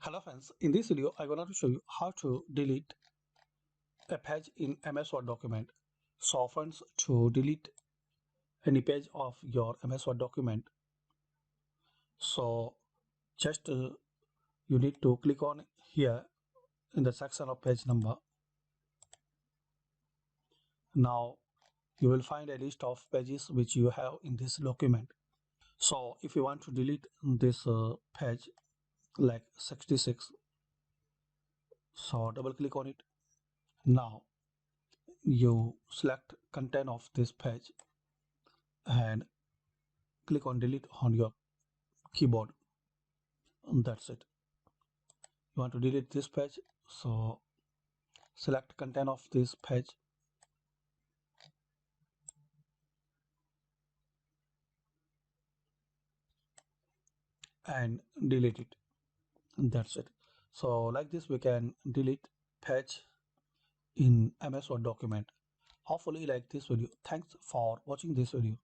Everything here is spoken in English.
Hello friends, in this video I'm going to show you how to delete a page in MS Word document. So friends, to delete any page of your MS Word document, so just you need to click on here in the section of page number. Now you will find a list of pages which you have in this document. So if you want to delete this page like 66, so double click on it. Now you select content of this page and click on delete on your keyboard. That's it. You want to delete this page, so select content of this page and delete it. That's it. So like this we can delete page in MS Word document. Hopefully you like this video. Thanks for watching this video.